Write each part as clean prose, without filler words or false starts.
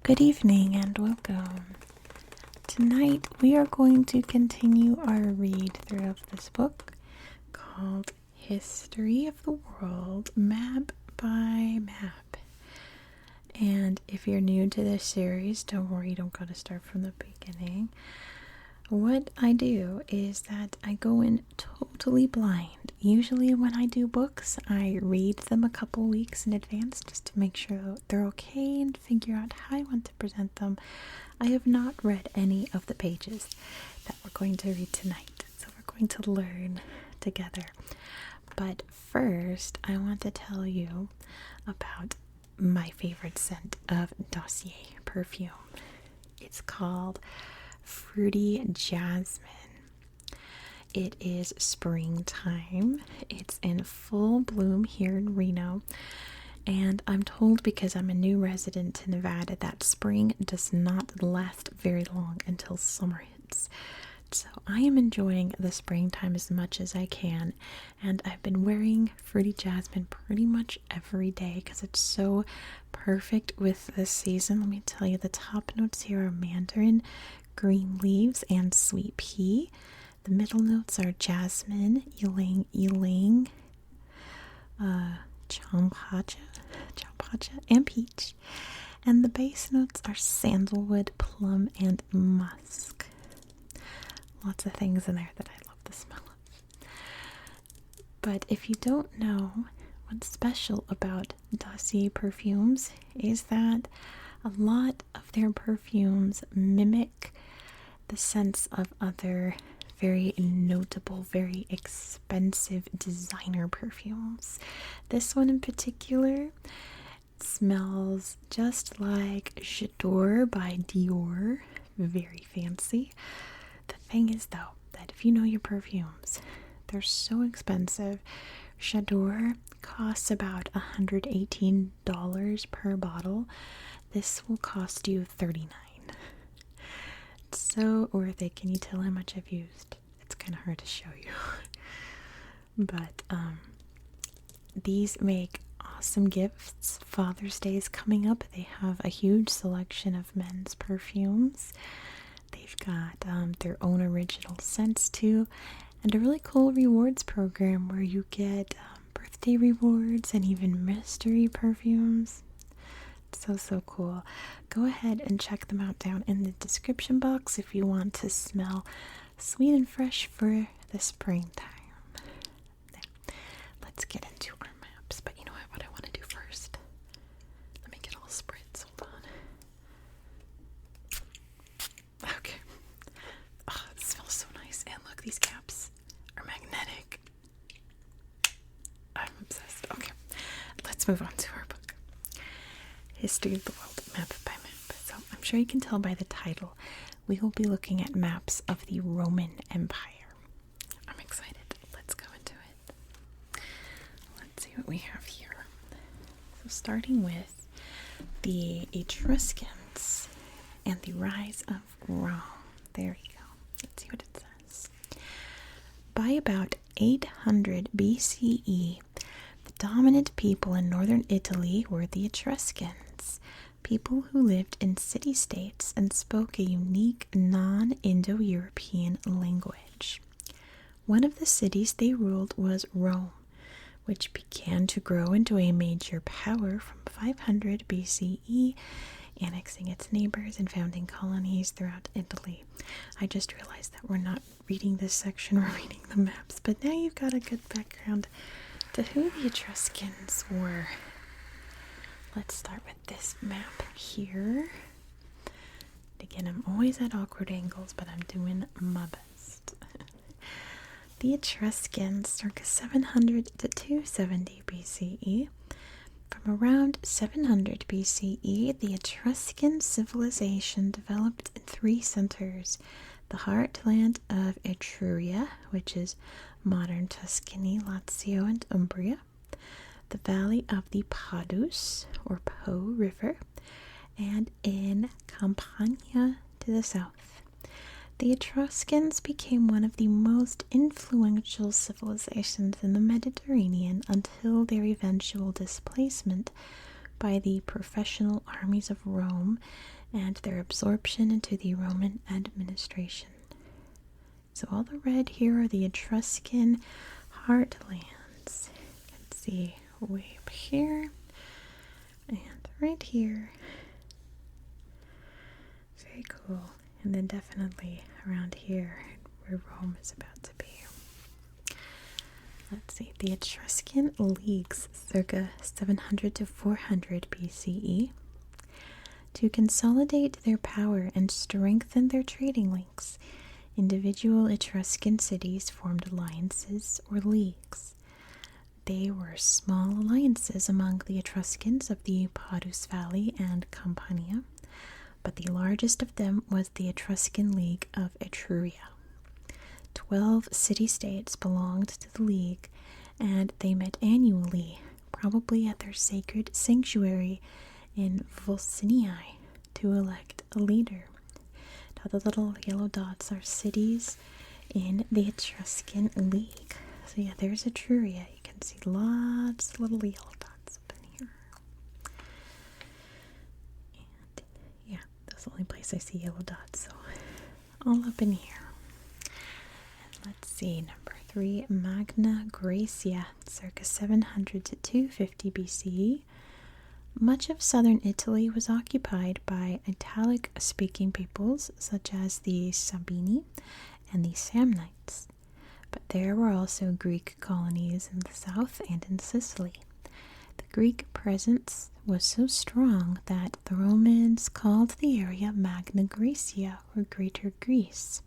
Good evening and welcome. Tonight we are going to continue our read through of this book called History of the World, Map by Map. And if you're new to this series, don't worry, you don't got to start from the beginning. What I do is that I go in totally blind. Usually when I do books, I read them a couple weeks in advance just to make sure they're okay and figure out how I want to present them. I have not read any of the pages that we're going to read tonight, so we're going to learn together. But first, I want to tell you about my favorite scent of Dossier perfume. It's called Fruity Jasmine. It is springtime. It's in full bloom here in Reno. And I'm told, because I'm a new resident in Nevada, that spring does not last very long until summer hits. So I am enjoying the springtime as much as I can. And I've been wearing Fruity Jasmine pretty much every day because it's so perfect with this season. Let me tell you, the top notes here are mandarin, green leaves, and sweet pea. The middle notes are jasmine, ylang, champacha, and peach. And the base notes are sandalwood, plum, and musk. Lots of things in there that I love the smell of. But if you don't know, what's special about Dossier perfumes is that a lot of their perfumes mimic the scents of other very notable, very expensive designer perfumes. This one in particular smells just like J'adore by Dior. Very fancy. The thing is, though, that if you know your perfumes, they're so expensive. J'adore costs about $118 per bottle. This will cost you $39. It's so worth it. Can you tell how much I've used? It's kind of hard to show you. But these make awesome gifts. Father's Day is coming up. They have a huge selection of men's perfumes. They've got their own original scents too, and a really cool rewards program where you get birthday rewards and even mystery perfumes. So cool. Go ahead and check them out down in the description box if you want to smell sweet and fresh for the springtime. Now, let's get into our maps. But you know what I want to do first? Let me get all spritz. Hold on. Okay. Oh, it smells so nice. And look, these caps are magnetic. I'm obsessed. Okay, let's move on to our book. History of the World, Map by Map. So I'm sure you can tell by the title, we will be looking at maps of the Roman Empire. I'm excited. Let's go into it. Let's see what we have here. So starting with the Etruscans and the rise of Rome. There you go. Let's see what it says. By about 800 BCE, the dominant people in northern Italy were the Etruscans, people who lived in city-states and spoke a unique non-Indo-European language. One of the cities they ruled was Rome, which began to grow into a major power from 500 BCE, annexing its neighbors and founding colonies throughout Italy. I just realized that we're not reading this section, we're reading the maps, but now you've got a good background to who the Etruscans were. Let's start with this map here. Again, I'm always at awkward angles, but I'm doing my best. The Etruscans, circa 700 to 270 BCE. From around 700 BCE, the Etruscan civilization developed in three centers: the heartland of Etruria, which is modern Tuscany, Lazio, and Umbria, the valley of the Padus, or Po River, and in Campania to the south. The Etruscans became one of the most influential civilizations in the Mediterranean until their eventual displacement by the professional armies of Rome and their absorption into the Roman administration. So all the red here are the Etruscan heartlands. You can see way up here and right here. Very cool. And then definitely around here where Rome is about to be. Let's see, the Etruscan leagues circa 700 to 400 BCE. To consolidate their power and strengthen their trading links, individual Etruscan cities formed alliances or leagues. They were small alliances among the Etruscans of the Padus Valley and Campania, but the largest of them was the Etruscan League of Etruria. 12 city-states belonged to the league, and they met annually, probably at their sacred sanctuary in Volsinii, to elect a leader. Now the little yellow dots are cities in the Etruscan League. So yeah, there's Etruria. You can see lots of little yellow dots up in here. And yeah, that's the only place I see yellow dots, so all up in here. Let's see, number 3, Magna Graecia, circa 700 to 250 BCE. Much of southern Italy was occupied by Italic-speaking peoples such as the Sabini and the Samnites, but there were also Greek colonies in the south and in Sicily. The Greek presence was so strong that the Romans called the area Magna Graecia, or Greater Greece.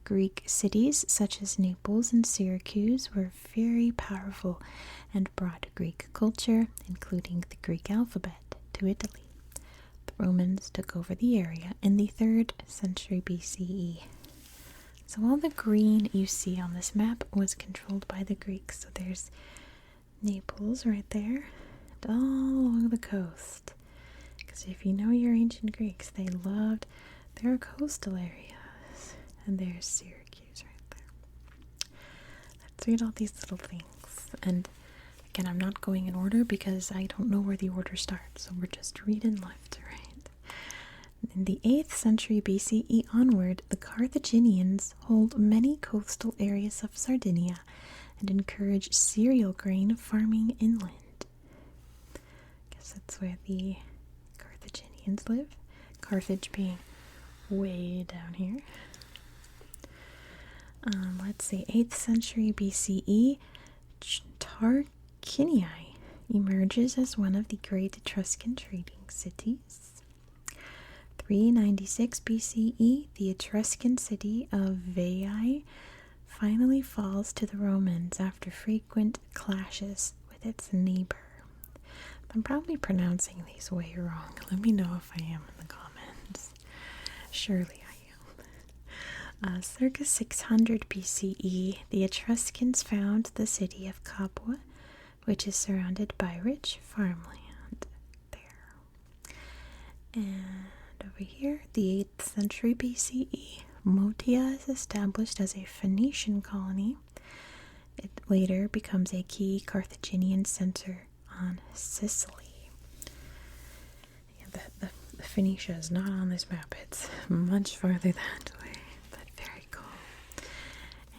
Greek cities such as Naples and Syracuse were very powerful and brought Greek culture, including the Greek alphabet, to Italy. The Romans took over the area in the 3rd century BCE. So all the green you see on this map was controlled by the Greeks. So there's Naples right there, and all along the coast. Because if you know your ancient Greeks, they loved their coastal areas. And there's Syracuse right there. Let's read all these little things. And again, I'm not going in order because I don't know where the order starts. So we're just reading left to right. In the 8th century BCE onward, the Carthaginians hold many coastal areas of Sardinia and encourage cereal grain farming inland. I guess that's where the Carthaginians live. Carthage being way down here. Let's see, 8th century BCE, Tarquinii emerges as one of the great Etruscan trading cities. 396 BCE, the Etruscan city of Veii finally falls to the Romans after frequent clashes with its neighbor. I'm probably pronouncing these way wrong. Let me know if I am in the comments. Surely I am. Circa 600 BCE, the Etruscans found the city of Capua, which is surrounded by rich farmland there. And over here, the 8th century BCE, Motia is established as a Phoenician colony. It later becomes a key Carthaginian center on Sicily. Yeah, the Phoenicia is not on this map. It's much farther that way, but very cool.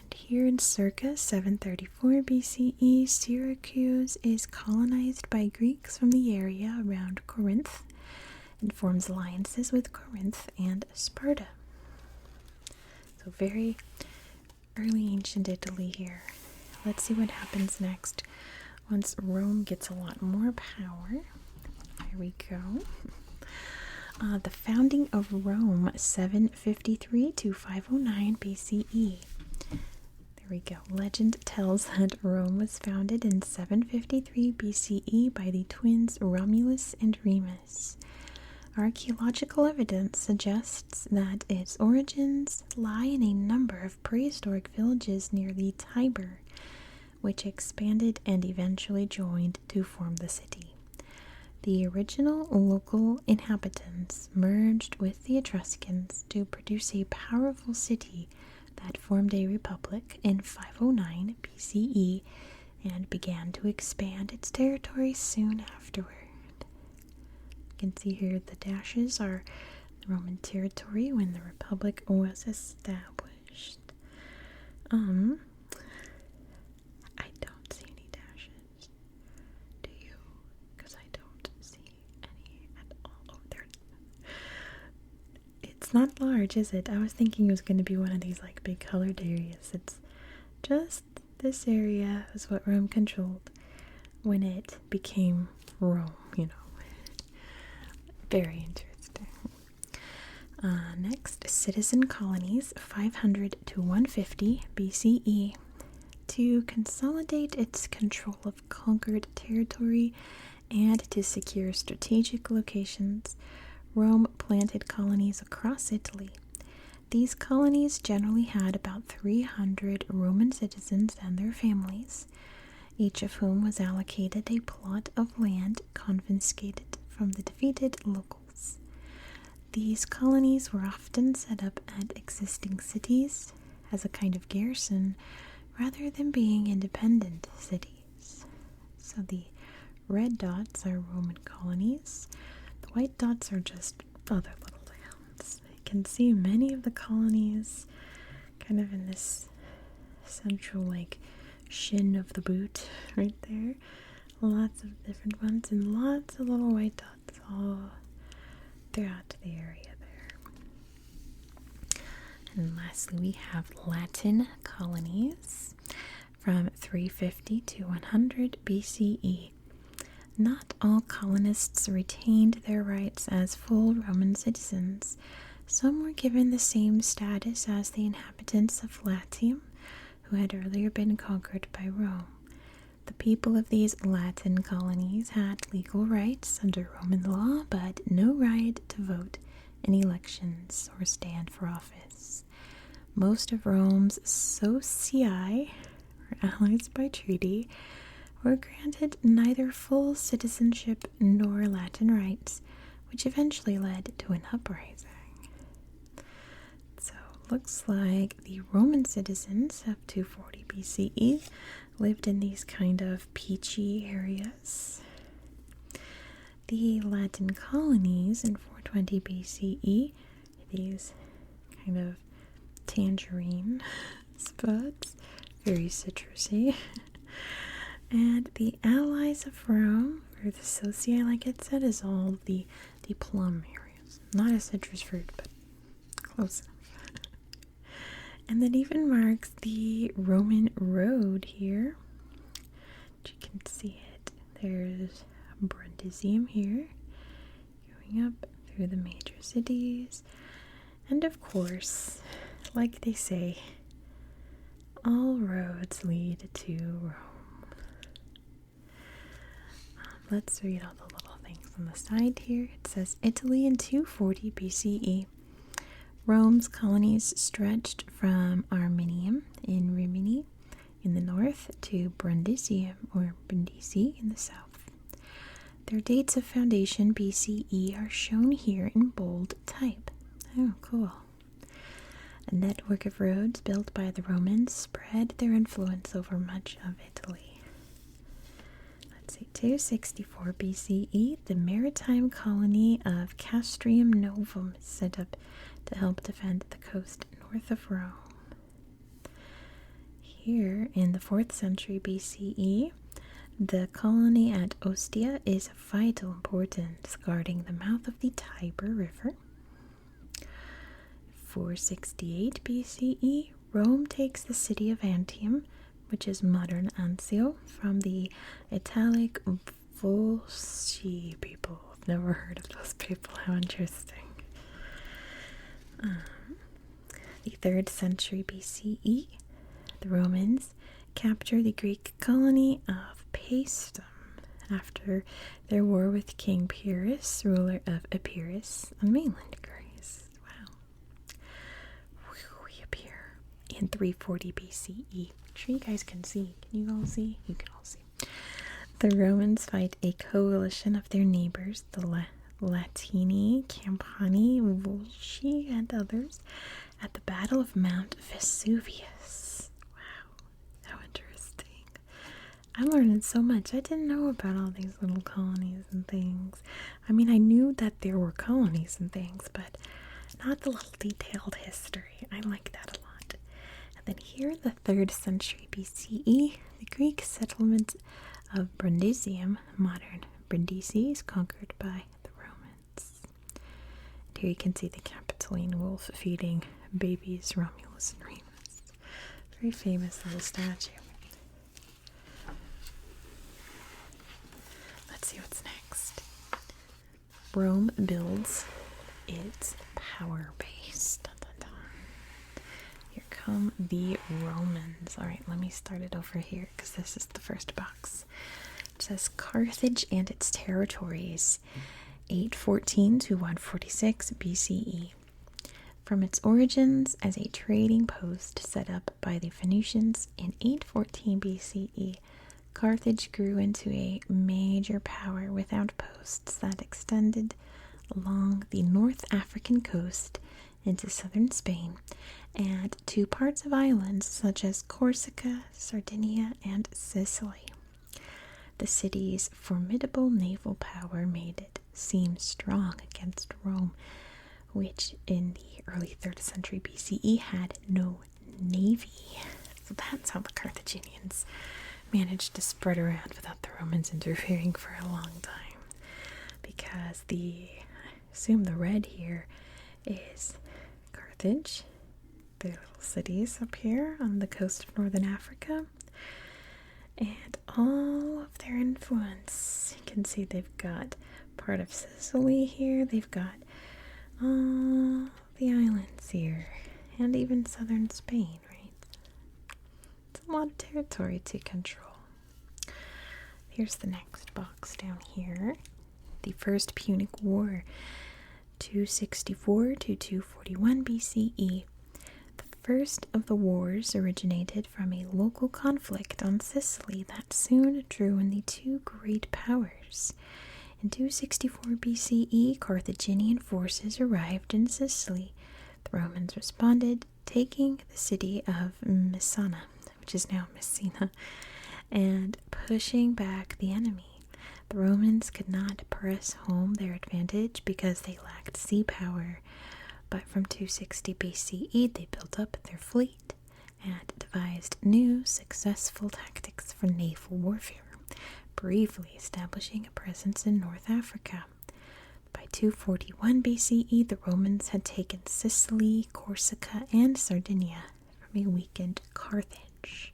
And here in circa 734 BCE, Syracuse is colonized by Greeks from the area around Corinth and forms alliances with Corinth and Sparta. So very early ancient Italy here. Let's see what happens next once Rome gets a lot more power. Here we go. The founding of Rome, 753 to 509 BCE. There we go. Legend tells that Rome was founded in 753 BCE by the twins Romulus and Remus. Archaeological evidence suggests that its origins lie in a number of prehistoric villages near the Tiber, which expanded and eventually joined to form the city. The original local inhabitants merged with the Etruscans to produce a powerful city that formed a republic in 509 BCE and began to expand its territory soon afterward. can see here the dashes are the Roman territory when the Republic was established. I don't see any dashes. Do you? Because I don't see any at all. Oh, there. It's not large, is it? I was thinking it was going to be one of these like big colored areas. It's just this area is what Rome controlled when it became Rome, you know. Very interesting. Next, citizen colonies 500 to 150 BCE. To consolidate its control of conquered territory and to secure strategic locations, Rome planted colonies across Italy. These colonies generally had about 300 Roman citizens and their families, each of whom was allocated a plot of land confiscated from the defeated locals. These colonies were often set up at existing cities as a kind of garrison rather than being independent cities. So the red dots are Roman colonies. The white dots are just other little towns. You can see many of the colonies kind of in this central like shin of the boot right there. Lots of different ones and lots of little white dots all throughout the area there. And lastly, we have Latin colonies from 350 to 100 BCE. Not all colonists retained their rights as full Roman citizens. Some were given the same status as the inhabitants of Latium, who had earlier been conquered by Rome. The people of these Latin colonies had legal rights under Roman law, but no right to vote in elections or stand for office. Most of Rome's socii, or allies by treaty, were granted neither full citizenship nor Latin rights, which eventually led to an uprising. So, looks like the Roman citizens up to 40 BCE lived in these kind of peachy areas. The Latin colonies in 420 BCE, these kind of tangerine spots, very citrusy. And the allies of Rome, or the socii like it said, is all the plum areas. Not a citrus fruit, but close enough. And that even marks the Roman road here. You can see it. There's Brundisium here, going up through the major cities. And of course, like they say, all roads lead to Rome. Let's read all the little things on the side here. It says Italy in 240 BCE. Rome's colonies stretched from Arminium in Rimini in the north to Brundisium or Brindisi in the south. Their dates of foundation BCE are shown here in bold type. Oh, cool. A network of roads built by the Romans spread their influence over much of Italy. 264 BCE, the maritime colony of Castrium Novum is set up to help defend the coast north of Rome. Here in the 4th century BCE, the colony at Ostia is of vital importance, guarding the mouth of the Tiber River. 468 BCE, Rome takes the city of Antium, which is modern Anzio, from the Italic Volsci people. I've never heard of those people. How interesting. The 3rd century BCE, the Romans capture the Greek colony of Paestum after their war with King Pyrrhus, ruler of Epirus on mainland Greece. Wow. We appear in 340 BCE. Sure you guys can see. Can you all see? You can all see. The Romans fight a coalition of their neighbors, the Latini, Campani, Volsci, and others, at the Battle of Mount Vesuvius. Wow, how interesting. I'm learning so much. I didn't know about all these little colonies and things. I mean, I knew that there were colonies and things, but not the little detailed history. I like that a lot. And then here in the 3rd century BCE, the Greek settlement of Brundisium, modern Brindisi, is conquered by the Romans. And here you can see the Capitoline wolf feeding babies Romulus and Remus. Very famous little statue. Let's see what's next. Rome builds its power base. Dun, dun, dun. Here come the Romans. Alright, let me start it over here because this is the first box. It says Carthage and its territories, 814 to 146 BCE. From its origins as a trading post set up by the Phoenicians in 814 BCE, Carthage grew into a major power with outposts that extended along the North African coast into southern Spain and to parts of islands such as Corsica, Sardinia, and Sicily. The city's formidable naval power made it seem strong against Rome, which in the early 3rd century BCE had no navy. So that's how the Carthaginians managed to spread around without the Romans interfering for a long time. Because I assume the red here is Carthage, their little cities up here on the coast of northern Africa, and all of their influence. You can see they've got part of Sicily here, they've got all the islands here, and even southern Spain, right? It's a lot of territory to control. Here's the next box down here. The First Punic War, 264 to 241 BCE. The first of the wars originated from a local conflict on Sicily that soon drew in the two great powers. In 264 BCE, Carthaginian forces arrived in Sicily. The Romans responded, taking the city of Messana, which is now Messina, and pushing back the enemy. The Romans could not press home their advantage because they lacked sea power, but from 260 BCE they built up their fleet and devised new successful tactics for naval warfare, briefly establishing a presence in North Africa. By 241 BCE, the Romans had taken Sicily, Corsica, and Sardinia from a weakened Carthage.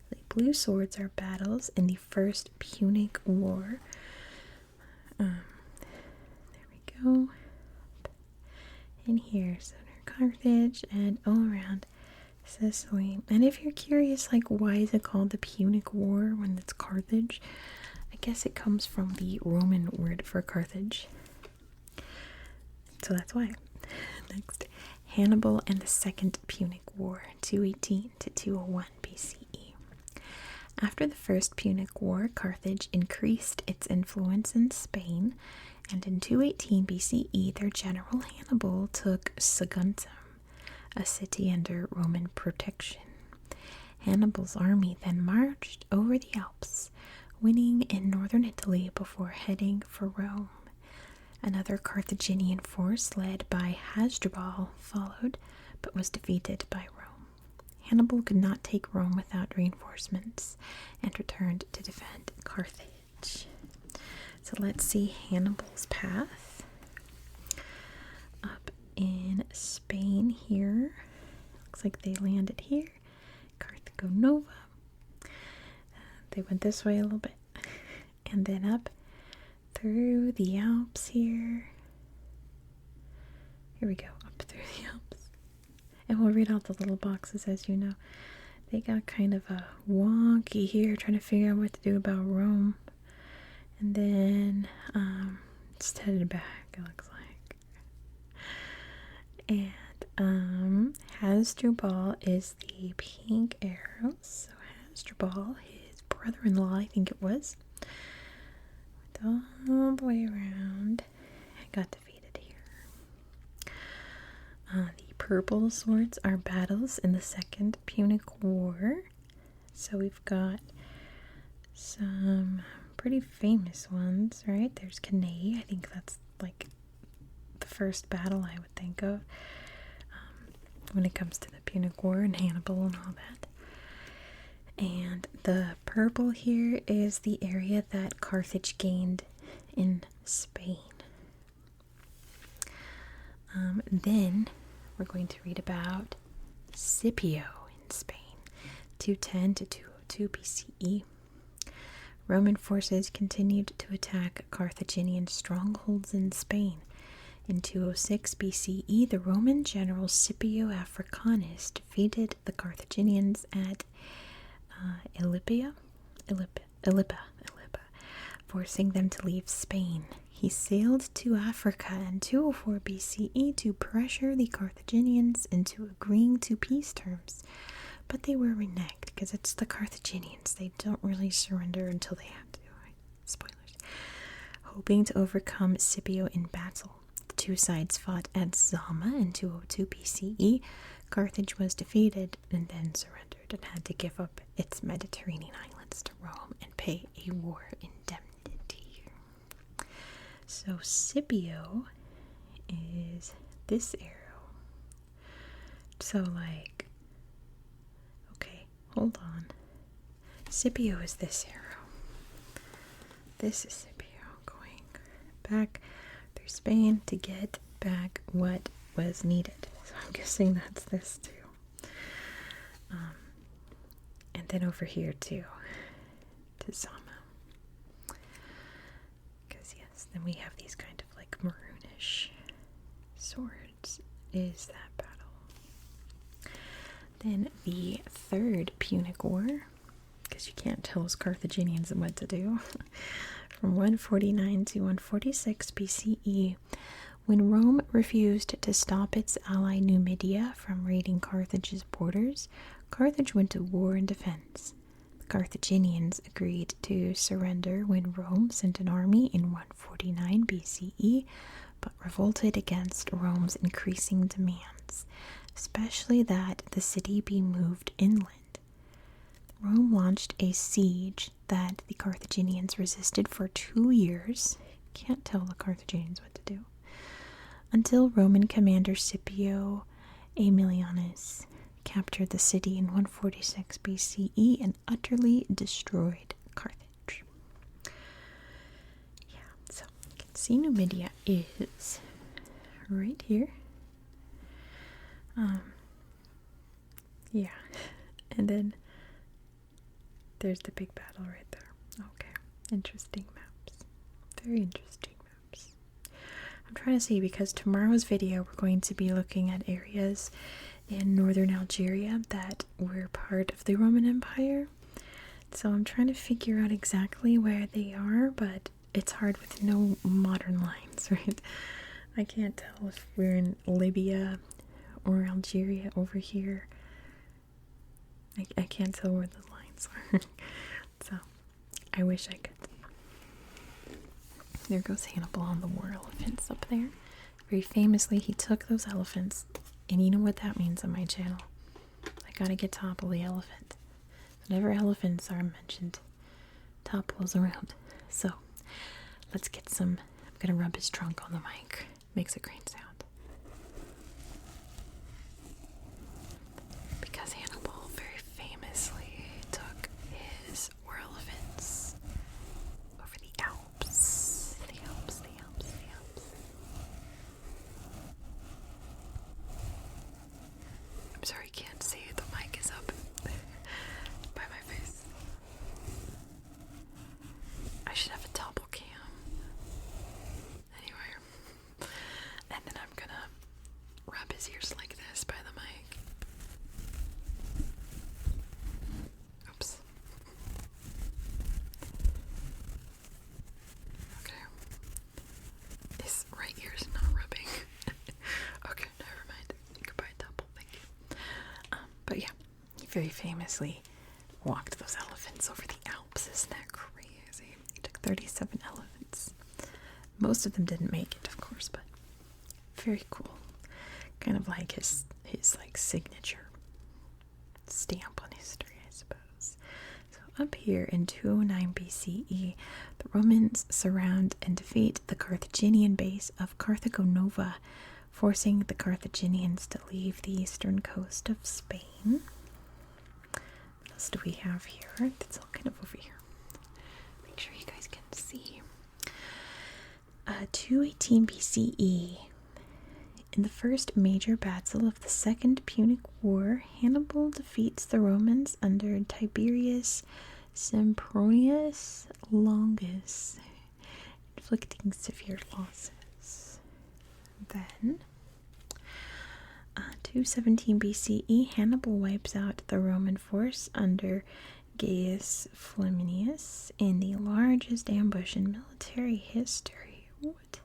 The blue swords are battles in the First Punic War. There we go. In here, southern Carthage and all around Sicily. And if you're curious, like, why is it called the Punic War when it's Carthage? I guess it comes from the Roman word for Carthage. So that's why. Next, Hannibal and the Second Punic War, 218 to 201 BCE. After the First Punic War, Carthage increased its influence in Spain, and in 218 BCE, their general Hannibal took Saguntum, a city under Roman protection. Hannibal's army then marched over the Alps, winning in northern Italy before heading for Rome. Another Carthaginian force led by Hasdrubal followed, but was defeated by Rome. Hannibal could not take Rome without reinforcements and returned to defend Carthage. So let's see Hannibal's path. Up in Spain here. Looks like they landed here. Carthago Nova. They went this way a little bit. And then up through the Alps here. Here we go, up through the Alps. And we'll read out the little boxes, as you know. They got kind of a wonky here, trying to figure out what to do about Rome. And then just headed back, it looks like. And Hasdrubal is the pink arrow. So Hasdrubal, his brother-in-law, I think it was, went all the way around and got defeated here. The purple swords are battles in the Second Punic War. So we've got some pretty famous ones, right? There's Cannae. I think that's like the first battle I would think of when it comes to the Punic War and Hannibal and all that. And the purple here is the area that Carthage gained in Spain. Then we're going to read about Scipio in Spain, 210 to 202 BCE. Roman forces continued to attack Carthaginian strongholds in Spain. In 206 BCE, the Roman general Scipio Africanus defeated the Carthaginians at Illipia, forcing them to leave Spain. He sailed to Africa in 204 BCE to pressure the Carthaginians into agreeing to peace terms, but they were reneged because it's the Carthaginians. They don't really surrender until they have to. Right? Spoilers. Hoping to overcome Scipio in battle, the two sides fought at Zama in 202 BCE. Carthage was defeated and then surrendered and had to give up its Mediterranean islands to Rome and pay a war indemnity. So Scipio is this arrow. So like, okay, hold on. Scipio is this arrow. This is Scipio going back through Spain to get back what was needed. So I'm guessing that's this too. And then over here too, to Zama. Because yes, then we have these kind of like maroonish swords. Is that battle? Then the third Punic War, because you can't tell us Carthaginians what to do, from 149 to 146 BCE, when Rome refused to stop its ally Numidia from raiding Carthage's borders, Carthage went to war in defense. The Carthaginians agreed to surrender when Rome sent an army in 149 BCE, but revolted against Rome's increasing demands, especially that the city be moved inland. Rome launched a siege that the Carthaginians resisted for 2 years. Can't tell the Carthaginians what to do. Until Roman commander Scipio Aemilianus captured the city in 146 BCE and utterly destroyed Carthage. Yeah, so you can see Numidia is right here. Yeah, and then there's the big battle right there. Okay, interesting maps. Very interesting maps. I'm trying to see, because tomorrow's video we're going to be looking at areas in northern Algeria that were part of the Roman Empire. So I'm trying to figure out exactly where they are, but it's hard with no modern lines, right? I can't tell if we're in Libya or Algeria over here. I can't tell where the lines are. So I wish I could. There goes Hannibal on the war elephants up there. Very famously, he took those elephants. And you know what that means on my channel. I gotta get Topple the elephant. Whenever elephants are mentioned, Topple's around. So, let's get some. I'm gonna rub his trunk on the mic. Makes a great sound. Because Hannibal very famously took his war elephants over the Alps. The Alps. I'm sorry, you can't see. The mic is up by my face. I should have a double cam. Anyway. And then I'm gonna rub his ears like this by the mic. Oops. Okay. His right ear is not rubbing. Okay, never mind. Goodbye, double. Thank you. But yeah, he very famously walked those elephants over the Alps. Isn't that crazy? He took 37 elephants. Most of them didn't make it, of course, but very cool. Kind of like his like signature stamp on history, I suppose. So up here in 209 BCE, the Romans surround and defeat the Carthaginian base of Carthago Nova, forcing the Carthaginians to leave the eastern coast of Spain. What else do we have here? It's all kind of over here. Make sure you guys can see. 218 BCE. In the first major battle of the Second Punic War, Hannibal defeats the Romans under Tiberius Sempronius Longus, inflicting severe losses. Then, 217 BCE, Hannibal wipes out the Roman force under Gaius Flaminius in the largest ambush in military history. What?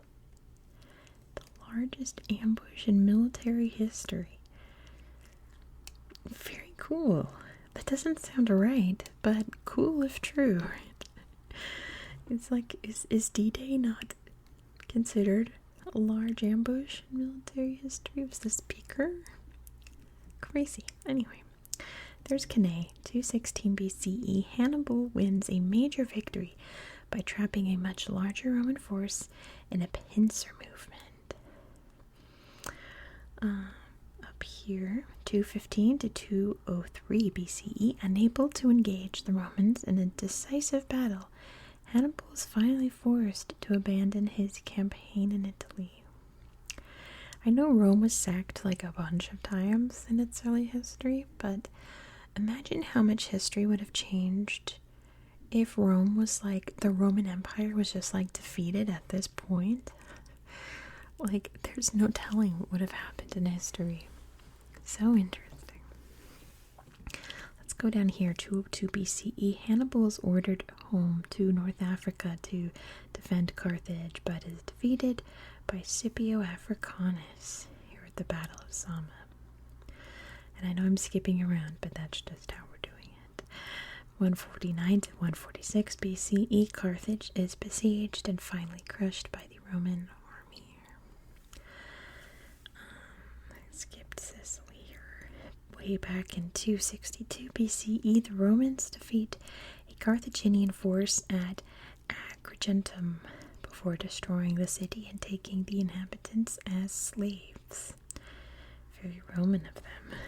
Largest ambush in military history. Very cool. That doesn't sound right, but cool if true. It's like, is D-Day not considered a large ambush in military history? Was this bigger? Crazy. Anyway, there's Cannae, 216 BCE. Hannibal wins a major victory by trapping a much larger Roman force in a pincer movement. Up here, 215 to 203 BCE, unable to engage the Romans in a decisive battle, Hannibal is finally forced to abandon his campaign in Italy. I know Rome was sacked like a bunch of times in its early history, but imagine how much history would have changed if Rome was like, the Roman Empire was just like defeated at this point. Like, there's no telling what would have happened in history. So interesting. Let's go down here, 202 BCE. Hannibal is ordered home to North Africa to defend Carthage, but is defeated by Scipio Africanus here at the Battle of Zama. And I know I'm skipping around, but that's just how we're doing it. 149 to 146 BCE, Carthage is besieged and finally crushed by the Roman army. Skipped Sicily here. Way back in 262 BCE, the Romans defeat a Carthaginian force at Agrigentum before destroying the city and taking the inhabitants as slaves. Very Roman of them.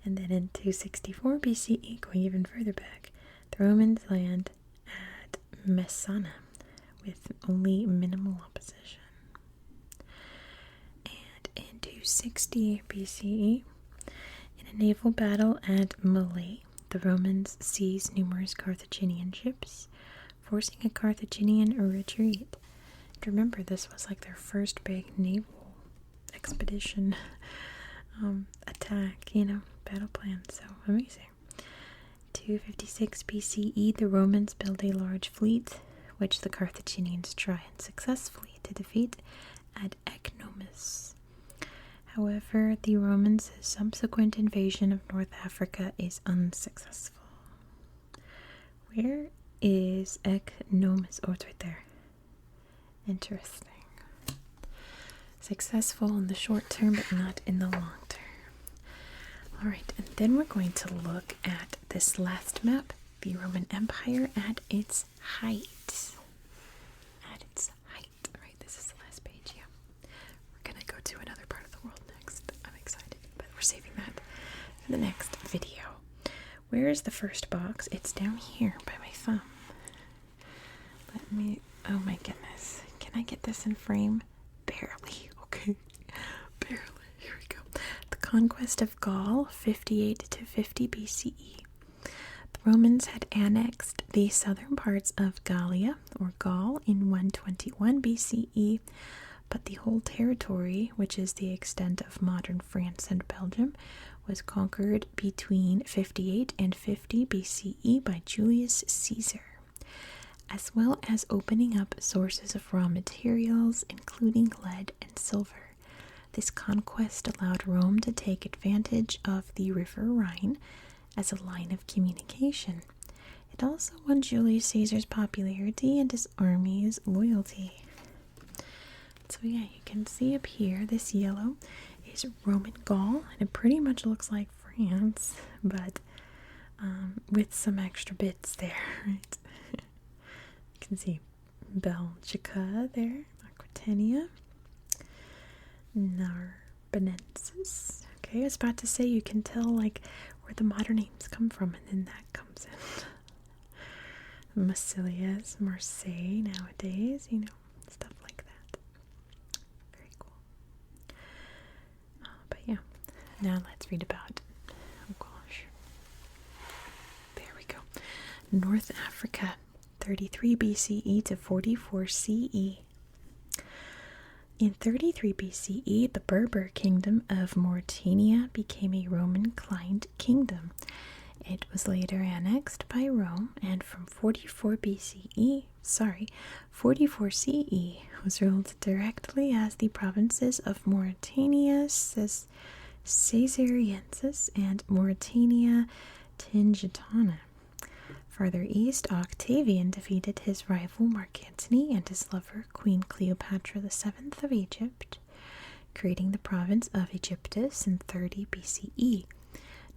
And then in 264 BCE, going even further back, the Romans land at Messana with only minimal opposition. In 260 BCE, in a naval battle at Malay, the Romans seized numerous Carthaginian ships, forcing a Carthaginian retreat. And remember, this was like their first big naval expedition attack, battle plan. So amazing. 256 BCE, the Romans build a large fleet, which the Carthaginians try unsuccessfully to defeat at Ecnomus. However, the Romans' subsequent invasion of North Africa is unsuccessful. Where is Ecnomus? Oh, it's right there. Interesting. Successful in the short term, but not in the long term. Alright, and then we're going to look at this last map, the Roman Empire at its height. At its height. Alright, this is the last page, yeah. We're going to go to another part of the world next. I'm excited, but we're saving that for the next video. Where is the first box? It's down here by my thumb. Oh my goodness. Can I get this in frame? Barely. Okay. Barely. Here we go. The conquest of Gaul, 58 to 50 BCE. The Romans had annexed the southern parts of Gallia, or Gaul, in 121 BCE, but the whole territory, which is the extent of modern France and Belgium, was conquered between 58 and 50 BCE by Julius Caesar, as well as opening up sources of raw materials, including lead and silver. This conquest allowed Rome to take advantage of the River Rhine as a line of communication. It also won Julius Caesar's popularity and his army's loyalty. So yeah, you can see up here, this yellow is Roman Gaul, and it pretty much looks like France, but with some extra bits there, right? You can see Belgica there, Aquitania, Narbonensis. Okay, I was about to say you can tell like where the modern names come from, and then that comes in. Massilias, Marseille nowadays, stuff like that. Very cool. But yeah, now let's read about, oh gosh, there we go. North Africa, 33 BCE to 44 CE. In 33 BCE, the Berber kingdom of Mauritania became a Roman-client kingdom. It was later annexed by Rome, and from 44 CE was ruled directly as the provinces of Mauritania Caesariensis and Mauritania Tingitana. Further east, Octavian defeated his rival Mark Antony and his lover Queen Cleopatra VII of Egypt, creating the province of Aegyptus in 30 BCE.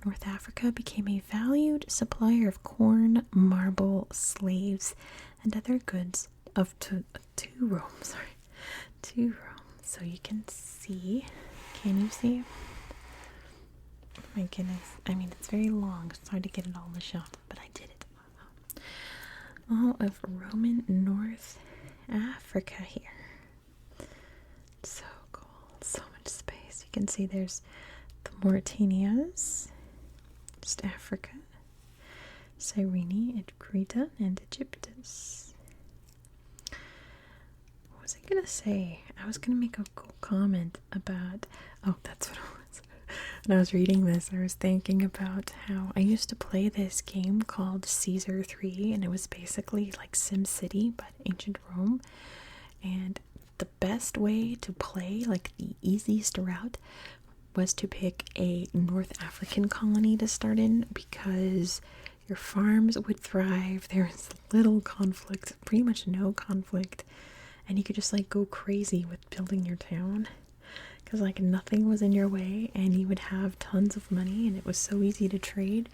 North Africa became a valued supplier of corn, marble, slaves, and other goods to Rome. To Rome. So you can see. Can you see? Oh my goodness. I mean, it's very long. It's hard to get it all in the shot, but I did it. All of Roman North Africa here. So cool. So much space. You can see there's the Mauritanias, just Africa, Cyrene, Crete, and Egyptus. What was I gonna say? I was gonna make a cool comment about, oh, that's what it was. When I was reading this, I was thinking about how I used to play this game called Caesar 3, and it was basically like SimCity, but ancient Rome. And the best way to play, like the easiest route, was to pick a North African colony to start in, because your farms would thrive. There was little conflict, pretty much no conflict, and you could just like go crazy with building your town. Because like nothing was in your way, and you would have tons of money, and it was so easy to trade.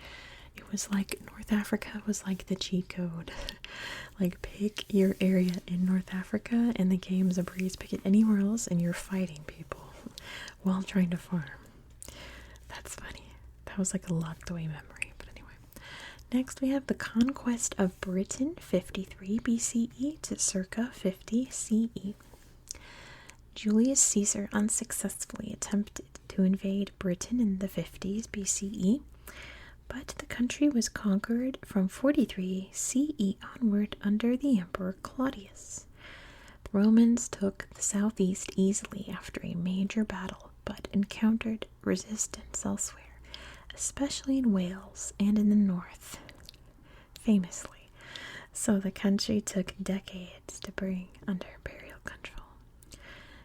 It was like North Africa was like the cheat code. Like pick your area in North Africa and the game's a breeze. Pick it anywhere else and you're fighting people while trying to farm. That's funny. That was like a locked away memory. But anyway, next we have the conquest of Britain, 53 BCE to circa 50 CE. Julius Caesar unsuccessfully attempted to invade Britain in the 50s BCE, but the country was conquered from 43 CE onward under the Emperor Claudius. The Romans took the southeast easily after a major battle, but encountered resistance elsewhere, especially in Wales and in the north, famously. So the country took decades to bring under imperial control.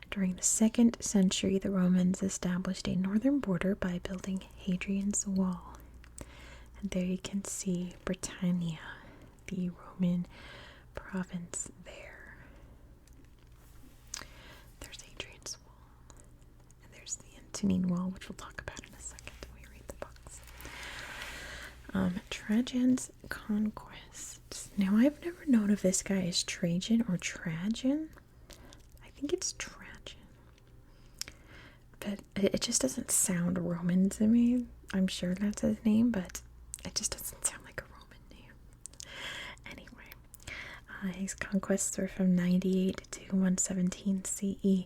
During the 2nd century, the Romans established a northern border by building Hadrian's Wall. And there you can see Britannia, the Roman province there. There's Hadrian's Wall. And there's the Antonine Wall, which we'll talk about in a second when we read the books. Trajan's conquests. Now, I've never known if this guy is Trajan or Trajan. I think it's Trajan. But it just doesn't sound Roman to me. I'm sure that's his name, but it just doesn't sound like a Roman name. Anyway, his conquests were from 98 to 117 CE.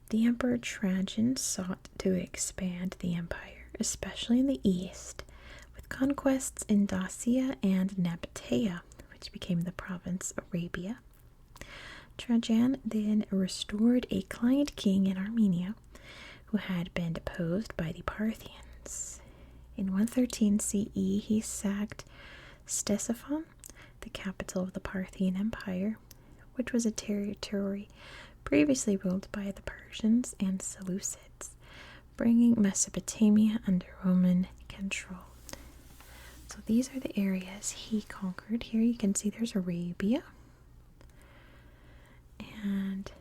The Emperor Trajan sought to expand the empire, especially in the east, with conquests in Dossier and Nabatea, which became the province Arabia. Trajan then restored a client king in Armenia, who had been deposed by the Parthians. In 113 CE, he sacked Ctesiphon, the capital of the Parthian Empire, which was a territory previously ruled by the Persians and Seleucids, bringing Mesopotamia under Roman control. So these are the areas he conquered. Here you can see there's Arabia, and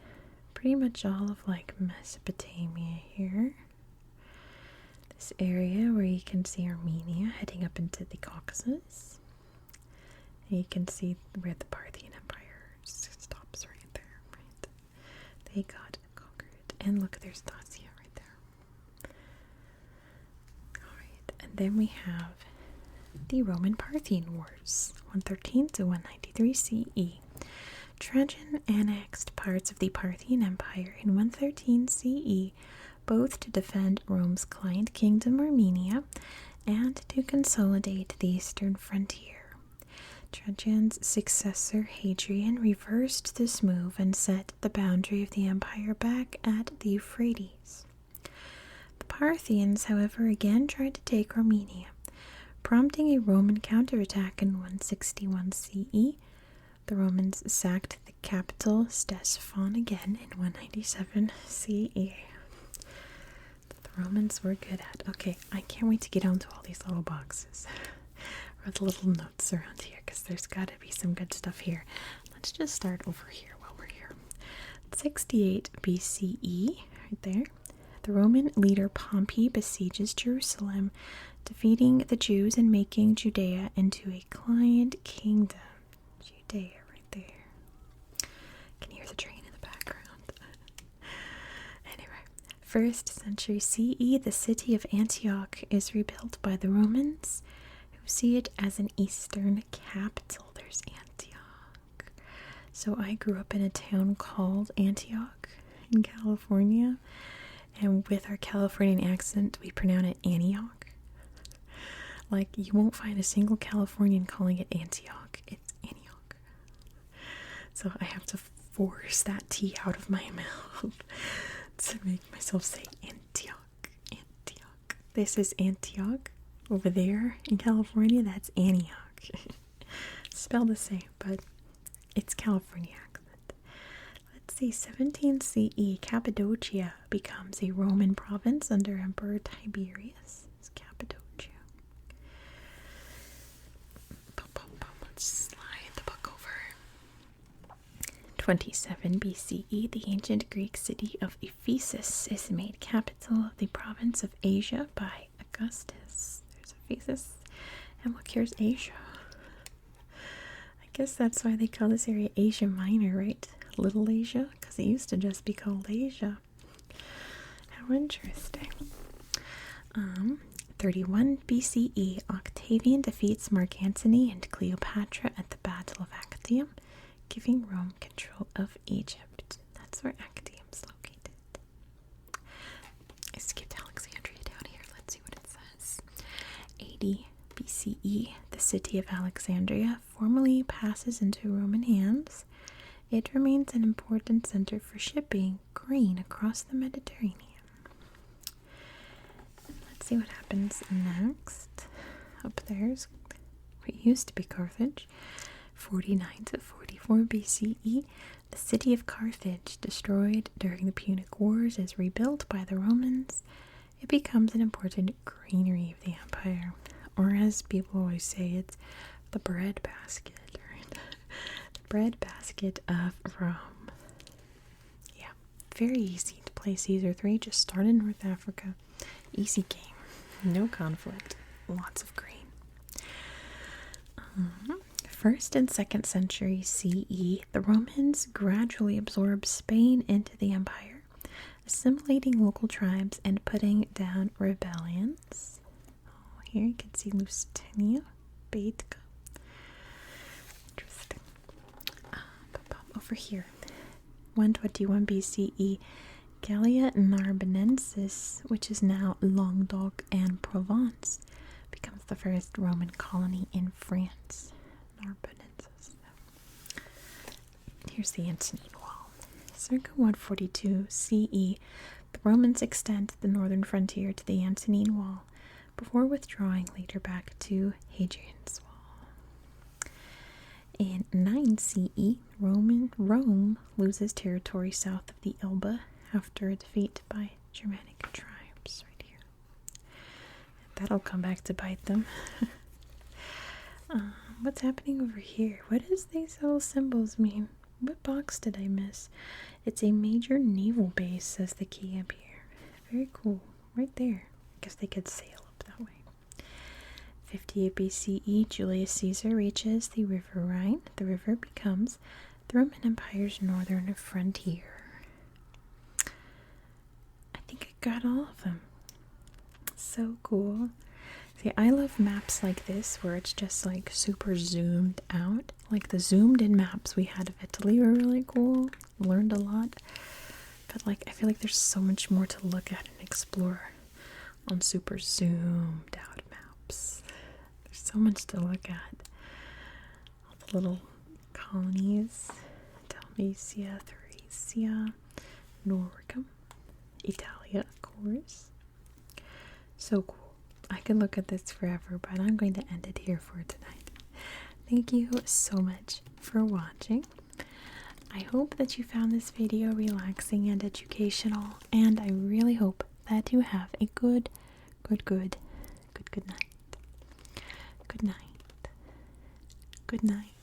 pretty much all of like Mesopotamia here. this area where you can see Armenia heading up into the Caucasus. And you can see where the Parthian Empire stops right there, right? They got conquered. And look, there's Dossier right there. Alright, and then we have the Roman-Parthian Wars, 113 to 193 CE. Trajan annexed parts of the Parthian Empire in 113 CE, both to defend Rome's client kingdom Armenia and to consolidate the eastern frontier. Trajan's successor Hadrian reversed this move and set the boundary of the empire back at the Euphrates. The Parthians, however, again tried to take Armenia, prompting a Roman counterattack in 161 CE. The Romans sacked the capital Ctesiphon again in 197 CE. The Romans were good at. Okay, I can't wait to get onto all these little boxes. Or the little notes around here, because there's got to be some good stuff here. Let's just start over here while we're here. 68 BCE, right there. The Roman leader Pompey besieges Jerusalem, defeating the Jews and making Judea into a client kingdom. Judea, right there. Can you hear the train in the background? Anyway, 1st century CE, the city of Antioch is rebuilt by the Romans, who see it as an eastern capital. There's Antioch. So I grew up in a town called Antioch in California, and with our Californian accent, we pronounce it Antioch. Like, you won't find a single Californian calling it Antioch. It's Antioch. So I have to force that T out of my mouth to make myself say Antioch. Antioch. This is Antioch. Over there in California, that's Antioch. Spelled the same, but it's California accent. Let's see, 17 CE, Cappadocia becomes a Roman province under Emperor Tiberius. It's Cappadocia. Let's slide the book over. 27 BCE, the ancient Greek city of Ephesus is made capital of the province of Asia by Augustus. There's Ephesus, and look, here's Asia. I guess that's why they call this area Asia Minor, right? Little Asia, because it used to just be called Asia. How interesting. 31 BCE, Octavian defeats Mark Antony and Cleopatra at the Battle of Actium, giving Rome control of Egypt. That's where Actium's located. I skipped Alexandria down here. Let's see what it says. 80 BCE, the city of Alexandria formally passes into Roman hands. It remains an important center for shipping grain across the Mediterranean. Let's see what happens next. Up there's what used to be Carthage. 49 to 44 BCE, the city of Carthage, destroyed during the Punic Wars, is rebuilt by the Romans. It becomes an important granary of the empire, or as people always say, it's the breadbasket, right? The breadbasket of Rome. Yeah, very easy to play Caesar 3. Just start in North Africa. Easy game. No conflict. Lots of grain. 1st and 2nd century CE, the Romans gradually absorbed Spain into the empire, assimilating local tribes and putting down rebellions. Oh, here you can see Lusitania, Baetica. Interesting. Over here, 121 BCE, Gallia Narbonensis, which is now Languedoc and Provence, becomes the first Roman colony in France. Narbonensis. Here's the Antonine Wall. Circa 142 CE, the Romans extend the northern frontier to the Antonine Wall before withdrawing later back to Hadrian's Wall. In 9 CE, Rome loses territory south of the Elbe after a defeat by Germanic tribes right here. That'll come back to bite them. What's happening over here? What does these little symbols mean? What box did I miss? It's a major naval base, says the key up here. Very cool. Right there. guess they could sail up that way. 58 BCE, Julius Caesar reaches the River Rhine. The river becomes the Roman Empire's northern frontier. I think I got all of them. So cool. See, I love maps like this where it's just like super zoomed out. Like the zoomed in maps we had of Italy were really cool. Learned a lot. But like I feel like there's so much more to look at and explore on super zoomed out maps. There's so much to look at. All the little colonies. Dalmatia, Thracia, Noricum, Italia, of course. So cool. I could look at this forever, but I'm going to end it here for tonight. Thank you so much for watching. I hope that you found this video relaxing and educational, and I really hope that you have a good night. Good night. Good night.